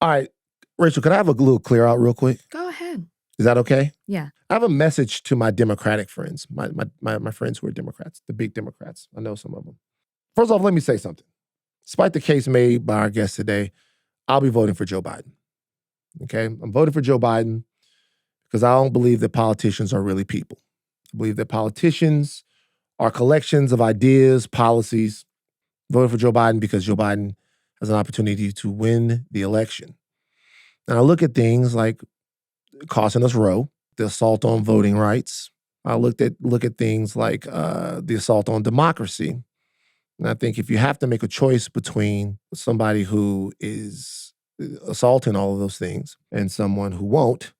All right, Rachel, could I have a little clear out real quick? Go ahead. Is that okay? Yeah. I have a message to my Democratic friends, my friends who are Democrats, the big Democrats. I know some of them. First off, let me say something. Despite the case made by our guest today, I'll be voting for Joe Biden. Okay? I'm voting for Joe Biden because I don't believe that politicians are really people. I believe that politicians are collections of ideas, policies. I'm voting for Joe Biden because Joe Biden has an opportunity to win the election. And I look at things like costing us Roe, the assault on voting rights. I look at things like the assault on democracy. And I think if you have to make a choice between somebody who is assaulting all of those things and someone who won't,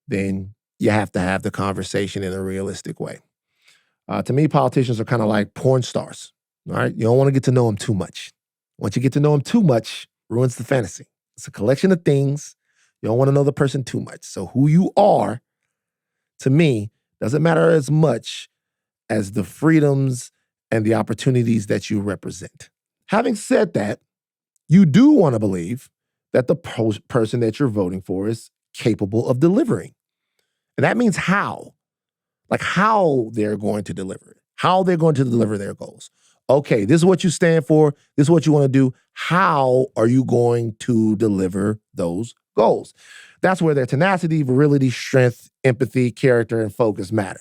then you have to have the conversation in a realistic way. To me, politicians are kind of like porn stars, all right? You don't want to get to know them too much. Once you get to know them too much, ruins the fantasy. It's a collection of things. You don't want to know the person too much. So who you are, to me, doesn't matter as much as the freedoms and the opportunities that you represent. Having said that, you do want to believe that the person that you're voting for is capable of delivering. And that means how. Like how they're going to deliver it, how they're going to deliver their goals. Okay, this is what you stand for. This is what you want to do. How are you going to deliver those goals? That's where their tenacity, virility, strength, empathy, character, and focus matter.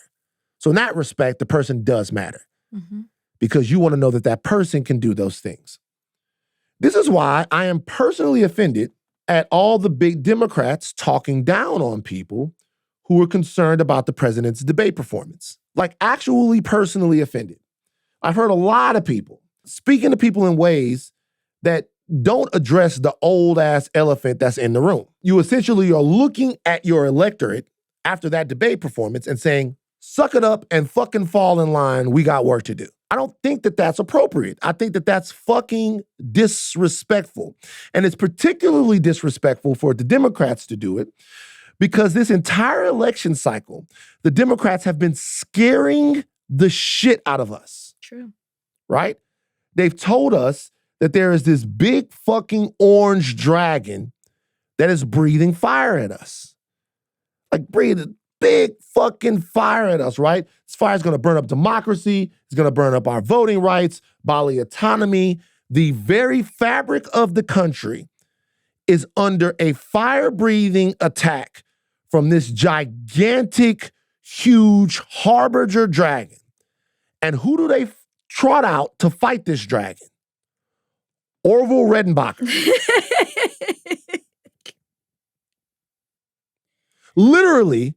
So in that respect, the person does matter because you want to know that that person can do those things. This is why I am personally offended at all the big Democrats talking down on people who are concerned about the president's debate performance. Like actually personally offended. I've heard a lot of people speaking to people in ways that don't address the old ass elephant that's in the room. You essentially are looking at your electorate after that debate performance and saying, suck it up and fucking fall in line. We got work to do. I don't think that that's appropriate. I think that that's fucking disrespectful. And it's particularly disrespectful for the Democrats to do it because this entire election cycle, the Democrats have been scaring the shit out of us. True. Right? They've told us that there is this big fucking orange dragon that is breathing fire at us. Like breathing big fucking fire at us, right? This fire is going to burn up democracy. It's going to burn up our voting rights, bodily autonomy. The very fabric of the country is under a fire-breathing attack from this gigantic, huge harbinger dragon. And who do they trot out to fight this dragon? Orville Redenbacher. Literally,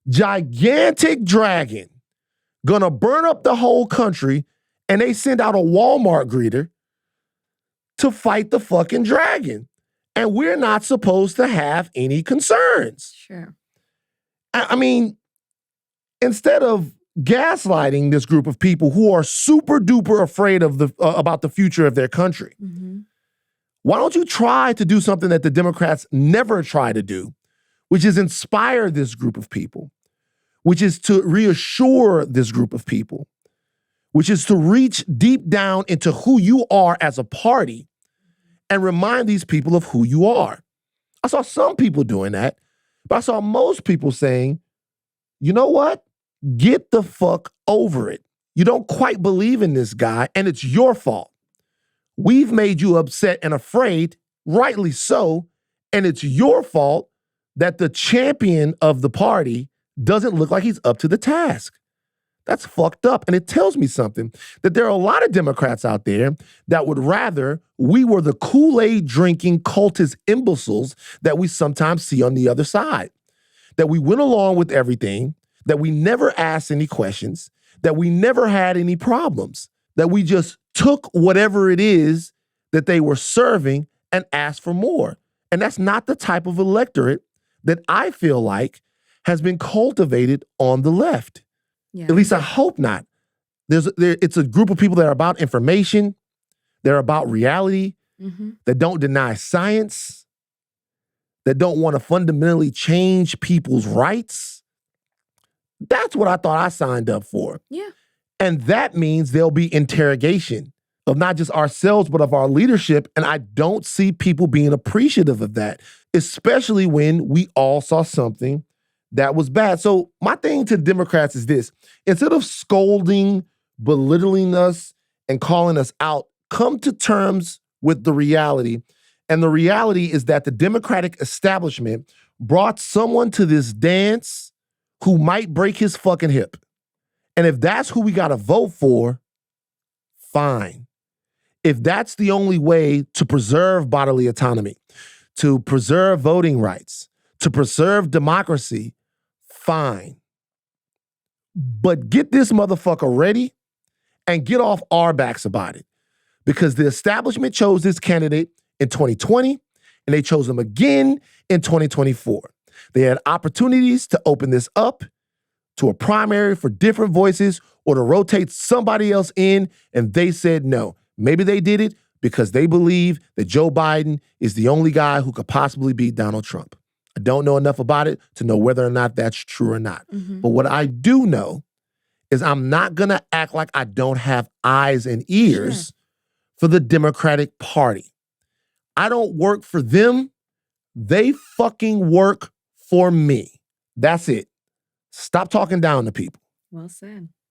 gigantic dragon gonna burn up the whole country, and they send out a Walmart greeter to fight the fucking dragon. And we're not supposed to have any concerns. Sure. I mean, instead of gaslighting this group of people who are super duper afraid of about the future of their country, why don't you try to do something that the Democrats never try to do, which is inspire this group of people, which is to reassure this group of people, which is to reach deep down into who you are as a party and remind these people of who you are. I saw some people doing that, but I saw most people saying, you know what? Get the fuck over it. You don't quite believe in this guy, and it's your fault. We've made you upset and afraid, rightly so, and it's your fault that the champion of the party doesn't look like he's up to the task. That's fucked up. And it tells me something, that there are a lot of Democrats out there that would rather we were the Kool-Aid drinking cultist imbeciles that we sometimes see on the other side. That we went along with everything, that we never asked any questions, that we never had any problems, that we just took whatever it is that they were serving and asked for more. And that's not the type of electorate that I feel like has been cultivated on the left. Yeah. At least I hope not. It's a group of people that are about information, they're about reality, that don't deny science, that don't want to fundamentally change people's rights. That's what I thought I signed up for. Yeah. And that means there'll be interrogation. of not just ourselves, but of our leadership. And I don't see people being appreciative of that, especially when we all saw something that was bad. So my thing to Democrats is this: instead of scolding, belittling us, and calling us out, come to terms with the reality. And the reality is that the Democratic establishment brought someone to this dance who might break his fucking hip. And if that's who we got to vote for, fine. If that's the only way to preserve bodily autonomy, to preserve voting rights, to preserve democracy, fine. But get this motherfucker ready and get off our backs about it. Because the establishment chose this candidate in 2020, and they chose him again in 2024. They had opportunities to open this up to a primary for different voices or to rotate somebody else in, and they said no. Maybe they did it because they believe that Joe Biden is the only guy who could possibly beat Donald Trump. I don't know enough about it to know whether or not that's true or not. Mm-hmm. But what I do know is I'm not going to act like I don't have eyes and ears for the Democratic Party. I don't work for them. They fucking work for me. That's it. Stop talking down to people. Well said.